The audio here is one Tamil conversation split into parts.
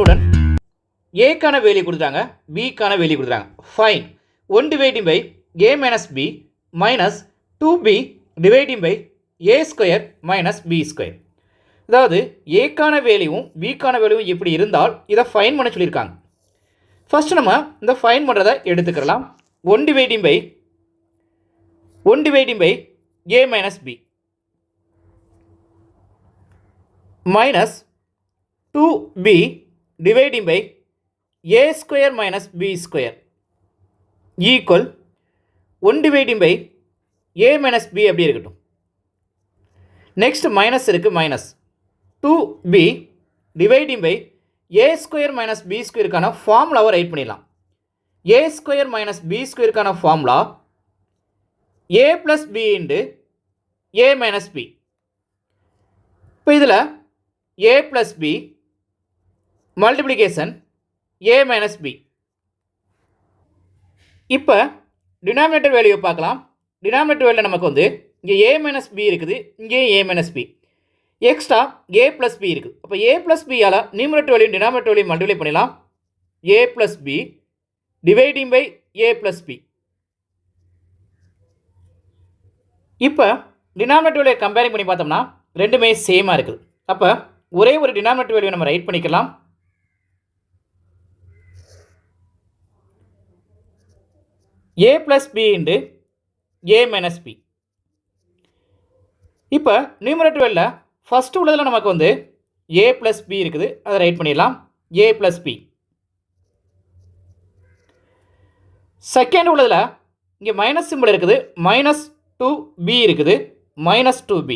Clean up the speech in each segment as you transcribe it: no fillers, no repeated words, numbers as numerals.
ஸ்டூடெண்ட் ஏக்கான வேல்யூ கொடுத்துட்டாங்க, பிக்கான வேல்யூ கொடுத்துட்டாங்க. Fine 1 dividing by a minus b minus 2b dividing by a square minus b square. அதாவது ஏக்கான வேல்யூவும் பிக்கான வேல்யூவும் இப்படி இருந்தால் இதை ஃபைன் பண்ண சொல்லியிருக்காங்க. ஃபஸ்ட்டு நம்ம இந்த ஃபைன் பண்ணுறதை எடுத்துக்கலாம். 1 dividing by a minus b minus 2b dividing by a square minus b square equal 1 dividing by a minus b அப்படி இருக்கட்டும். நெக்ஸ்ட் மைனஸ் இருக்குது, minus 2b dividing by a square minus b squareக்கான ஃபார்முலாவை ரைட் பண்ணிடலாம். a square minus b squareக்கான formula a plus b into a minus b. இப்போ இதில் a plus b multiplication a minus b. இப்போ டினாமினேட்டர் வேல்யூ பார்க்கலாம். டினாமினேட்டர் வேல்யூ நமக்கு வந்து இங்கே a மைனஸ் பி இருக்குது, இங்கே a minus b, extra a plus b இருக்குது. அப்போ a ப்ளஸ் பியால் numerator value denominator value multiply பண்ணிடலாம். a plus b dividing by a plus b. இப்போ டினாமினேட்டர் வேல்யூ கம்பேரிங் பண்ணி பார்த்தோம்னா ரெண்டுமே சேமாக இருக்குது. அப்போ ஒரே ஒரு டினாமினேட்டர் வேல்யூ நம்ம ரைட் பண்ணிக்கலாம். a plus b into a minus b. இப்போ நியூமரேட்டர் வேல்யூல ஃபர்ஸ்ட் உள்ளதில் நமக்கு வந்து a plus b இருக்குது, அதை ரைட் பண்ணிடலாம். a plus b. செகண்ட் உள்ளதில் இங்கே மைனஸ் சிம்பிள் இருக்குது, மைனஸ் 2b இருக்குது, மைனஸ் 2b.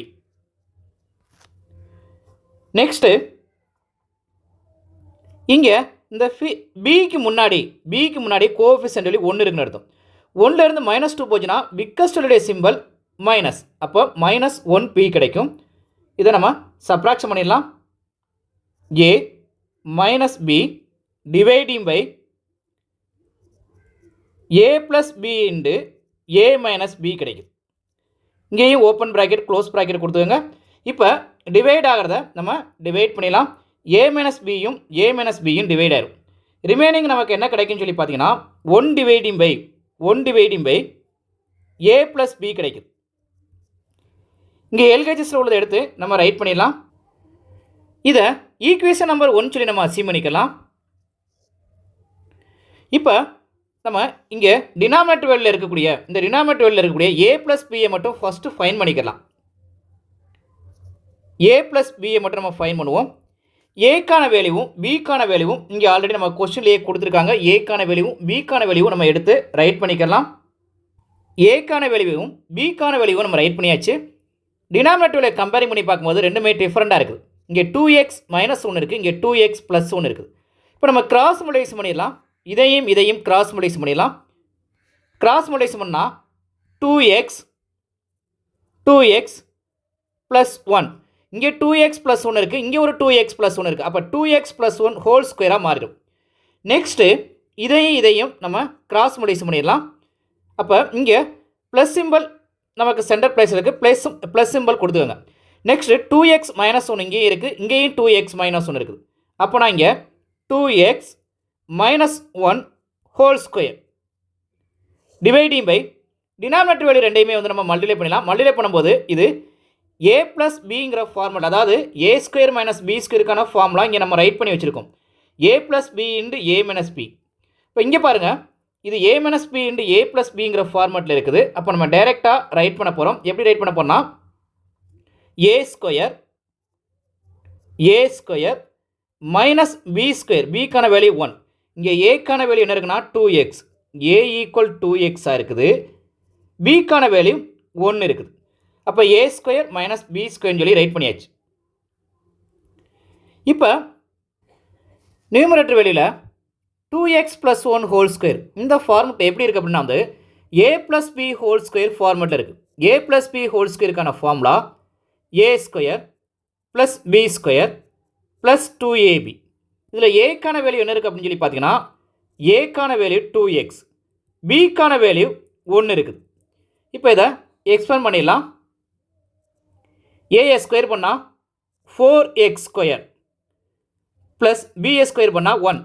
நெக்ஸ்ட்டு இங்கே இந்த பிக்கு முன்னாடி கோஎஃபிஷியன்ட் வேல்யூ 1 இருக்குன்னு அர்த்தம். 1 இருந்து மைனஸ் 2 போச்சுன்னா பிக்கஸ்ட் வேல்யூடைய சிம்பிள் மைனஸ், அப்போ மைனஸ் 1p கிடைக்கும். இதை நம்ம சப்ராக்ஷன் பண்ணிடலாம். a minus b dividing by a plus b into a minus b கிடைக்கும். இங்கேயும் ஓப்பன் ப்ராக்கெட் க்ளோஸ் ப்ராக்கெட் கொடுத்துக்கோங்க. இப்போ டிவைட் ஆகிறத நம்ம டிவைட் பண்ணிடலாம். a மைனஸ் பியும் a மைனஸ் பியும் டிவைட் ஆயிரும். ரிமைனிங் நமக்கு என்ன கிடைக்குன்னு சொல்லி பார்த்தீங்கன்னா 1 dividing by a plus b கிடைக்குது. இங்கே எல்ஹெச்எஸில் உள்ளதை எடுத்து நம்ம ரைட் பண்ணிடலாம். இதை ஈக்குவேஷன் நம்பர் 1 சொல்லி நம்ம அசீவ் பண்ணிக்கலாம். இப்போ நம்ம இங்கே டினாமினேட்டர் வேல்யூல இருக்கக்கூடிய a ப்ளஸ் பியை மட்டும் ஃபஸ்ட்டு ஃபைன் பண்ணிக்கலாம். a ப்ளஸ் பியை மட்டும் நம்ம ஃபைன் பண்ணுவோம். ஏக்கான வேல்யூவும் பிக்கான வேல்யூவும் இங்கே ஆல்ரெடி நம்ம கொஸ்டின்லேயே கொடுத்துருக்காங்க. ஏக்கான வேல்யூவும் பிக்கான வேல்யூவும் நம்ம எடுத்து ரைட் பண்ணிக்கலாம். ஏக்கான வேல்யூவும் பிக்கான வேல்யூவும் நம்ம ரைட் பண்ணியாச்சு. டினாமினேட்டரில் கம்பேரிங் பண்ணி பார்க்கும்போது ரெண்டுமே டிஃப்ரெண்ட்டாக இருக்குது. இங்கே 2x மைனஸ் 1 இருக்குது, இங்கே 2x ப்ளஸ் 1 இருக்குது. இப்போ நம்ம கிராஸ் மல்டிப்ளிகேஷன் பண்ணிடலாம். இதையும் கிராஸ் மல்டிப்ளிகேஷன் பண்ணிடலாம். கிராஸ் மல்டிப்ளிகேஷன் பண்ணால் 2x ப்ளஸ் 1, இங்கே 2x ப்ளஸ் 1 இருக்குது, இங்கே ஒரு 2x ப்ளஸ் 1 இருக்குது. அப்போ 2x ப்ளஸ் 1 ஹோல் ஸ்கொயராக மாறிடும். நெக்ஸ்ட்டு இதையும் நம்ம கிராஸ் மல்டிப்ளிகேஷன் பண்ணிடலாம். அப்போ இங்கே ப்ளஸ் சிம்பிள் நமக்கு சென்டர் பிளேஸ் இருக்குது, ப்ளஸ் சிம்பிள் கொடுத்துக்கோங்க. நெக்ஸ்ட்டு 2x மைனஸ் 1 இங்கேயும் இருக்குது, இங்கேயும் 2x மைனஸ் 1 இருக்குது. அப்போ நான் இங்கே 2x minus 1 whole square dividing by denominator value ரெண்டையுமே வந்து நம்ம மல்டிப்ளை பண்ணலாம். மல்டிப்ளை பண்ணும்போது இது a ப்ளஸ் பிங்கிற ஃபார்முலா, அதாவது a ஸ்கொயர் மைனஸ் b ஸ்கொயருக்கான ஃபார்முலா இங்கே நம்ம ரைட் பண்ணி வச்சுருக்கோம். a plus b into a minus b. இப்போ இங்கே பாருங்கள், இது a minus b into a plus பிங்கிற ஃபார்மெட்டில் இருக்குது. அப்போ நம்ம டைரெக்டாக ரைட் பண்ண போகிறோம். எப்படி ரைட் பண்ண போகிறோம்னா a square minus b square, பிக்கான வேல்யூ 1, இங்கே ஏக்கான வேல்யூ என்ன இருக்குன்னா 2x, a ஈக்குவல் 2xஆக இருக்குது, பிக்கான வேல்யூ 1 இருக்குது. அப்போ a ஸ்கொயர் மைனஸ் b ஸ்கொயர்னு சொல்லி ரைட் பண்ணியாச்சு. இப்போ நியூமரேட்டர் வேல்யூவில் 2x ப்ளஸ் 1 ஹோல் ஸ்கொயர் இந்த ஃபார்மெட் எப்படி இருக்குது அப்படின்னா வந்து a plus b whole square ஃபார்மெட்டில் இருக்குது. a ப்ளஸ் b ஹோல் ஸ்கொயருக்கான formula a square plus b square plus 2ab. இதில் ஏக்கான வேல்யூ என்ன இருக்குது அப்படின்னு சொல்லி பார்த்தீங்கன்னா ஏக்கான வேல்யூ 2x, பிக்கான வேல்யூ 1 இருக்குது. இப்போ இதை எக்ஸ்பேண்ட் பண்ணிடலாம். ஏ ஸ்கொயர் பண்ணால் 4x square plus BA square பண்ணால் 1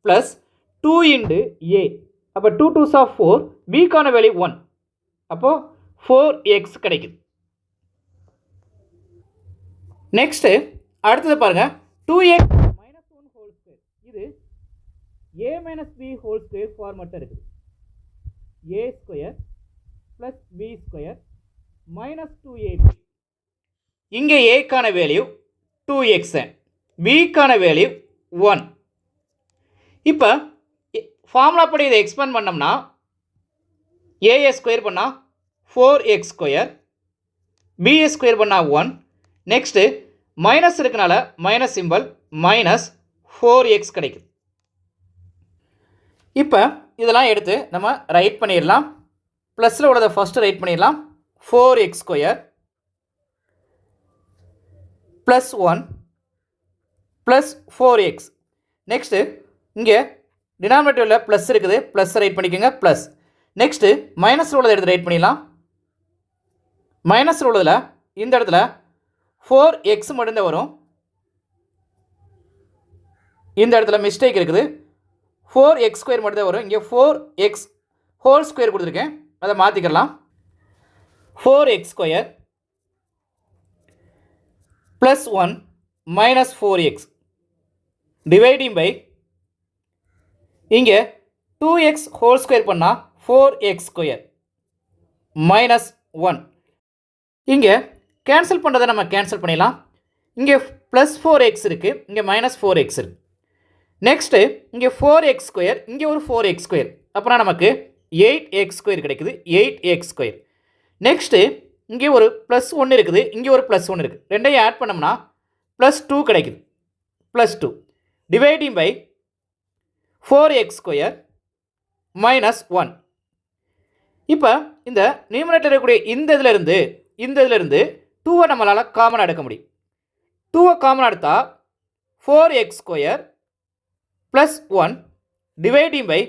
ப்ளஸ் 2 இன்டு ஏ. அப்போ 2 2s ஆஃப் 4, பிக்கான வேல்யூ 1, அப்போது 4x கிடைக்குது. நெக்ஸ்ட்டு அடுத்தது பாருங்கள், 2x மைனஸ் 1 ஹோல் ஸ்கொயர். இது a minus b whole square ஃபார்மேட்டாக இருக்குது. a square plus b square minus 2ab. இங்கே ஏக்கான வேல்யூ 2x, பிக்கான வேல்யூ 1. இப்போ ஃபார்முலா படி இதை எக்ஸ்பேண்ட் பண்ணோம்னா ஏஏ ஸ்கொயர் பண்ணால் 4x ஸ்கொயர், பிஏ ஸ்கொயர் பண்ணால் 1. நெக்ஸ்ட்டு மைனஸ் இருக்கனால மைனஸ் சிம்பல் மைனஸ் 4x கிடைக்குது. இப்போ இதெல்லாம் எடுத்து நம்ம ரைட் பண்ணிடலாம். ப்ளஸில் உள்ளதை ஃபஸ்ட்டு ரைட் பண்ணிடலாம். 4x square plus 1 plus 4x. Next இங்கே டினாமினேட்டரில் ப்ளஸ் இருக்குது, ப்ளஸ் ரைட் பண்ணிக்கோங்க ப்ளஸ். நெக்ஸ்ட்டு மைனஸில் உள்ளதை எடுத்து ரைட் பண்ணிடலாம். மைனஸில் உள்ளதில் இந்த இடத்துல 4x மட்டும்தான் வரும். இந்த இடத்துல மிஸ்டேக் இருக்குது, 4x ஸ்கொயர் மட்டும்தான் வரும். இங்கே 4x ஹோல் ஸ்கொயர் கொடுத்துருக்கேன், அதை மாற்றிக்கலாம். 4x square plus 1 minus 4x dividing by இங்கே 2x ஹோல் ஸ்கொயர் பண்ணால் 4x ஸ்கொயர் மைனஸ் 1. இங்கே கேன்சல் பண்ணுறதை நம்ம கேன்சல் பண்ணிடலாம். இங்கே ப்ளஸ் 4x இருக்குது, இங்கே மைனஸ் 4x இருக்குது. நெக்ஸ்ட்டு இங்கே 4x ஸ்கொயர், இங்கே ஒரு 4x ஸ்கொயர், அப்புறம் நமக்கு 8x ஸ்கொயர் கிடைக்குது, 8x ஸ்கொயர். நெக்ஸ்ட்டு இங்கே ஒரு ப்ளஸ் 1 இருக்குது, இங்கே ஒரு ப்ளஸ் 1 இருக்குது. ரெண்டையும் ஆட் பண்ணோம்னா ப்ளஸ் 2 கிடைக்குது, plus 2 dividing by 4x square minus 1. இப்போ இந்த நியூமரேட்டர் இருக்கக்கூடிய இந்த இதிலிருந்து 2 நம்மளால் காமனாக எடுக்க முடியும். 2 காமனாக எடுத்தால் 4x square plus 1 dividing by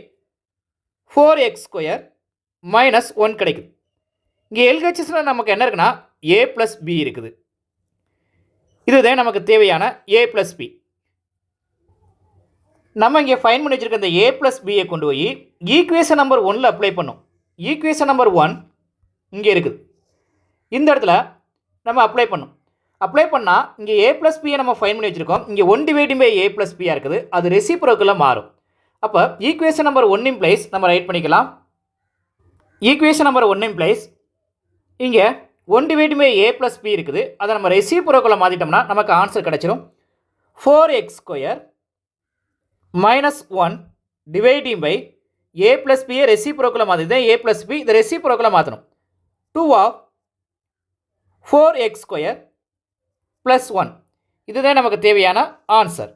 4x square minus 1 கிடைக்குது. இங்கே எல்ஹெச்எஸில் நமக்கு என்ன இருக்குன்னா a ப்ளஸ் பி இருக்குது. இதுதான் நமக்கு தேவையான a ப்ளஸ் பி. நம்ம இங்கே ஃபைன் பண்ணி வச்சுருக்க இந்த a ப்ளஸ் பியை கொண்டு போய் ஈக்குவேஷன் நம்பர் 1ல் அப்ளை பண்ணும். ஈக்குவேஷன் நம்பர் 1 இங்கே இருக்குது, இந்த இடத்துல நம்ம அப்ளை பண்ணும். அப்ளை பண்ணால் இங்கே a ப்ளஸ் பியை நம்ம ஃபைன் பண்ணி வச்சுருக்கோம். இங்கே 1 டிவைடிங் பை a ப்ளஸ் பியாக இருக்குது, அது ரெசிப்ரோக்கலாக மாறும். அப்போ ஈக்குவேஷன் நம்பர் 1 இம்ப்ளைஸ் நம்ம ரைட் பண்ணிக்கலாம். ஈக்குவேஷன் நம்பர் 1 இம்ப்ளைஸ் இங்கே 1 dividing by a plus b இருக்குது, அதை நம்ம ரெசிப்ரோக்கலாக மாற்றிட்டோம்னா நமக்கு ஆன்சர் கிடச்சிடும். 4x square minus 1 dividing by a plus பியை ரெசிப்ரோக்கலாக மாற்றிதான் a ப்ளஸ் பி, இதை ரெசிப்ரோக்கலாக மாற்றணும். 2 ஆஃப் 4x ஸ்கொயர் ப்ளஸ் 1, இதுதான் நமக்கு தேவையான ஆன்சர்.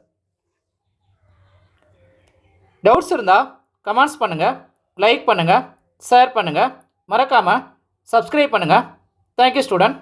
டவுட்ஸ் இருந்தால் கமெண்ட்ஸ் பண்ணுங்கள், லைக் பண்ணுங்கள், ஷேர் பண்ணுங்கள், மறக்காமல் சப்ஸ்கிரைப் பண்ணுங்கள். Thank you student.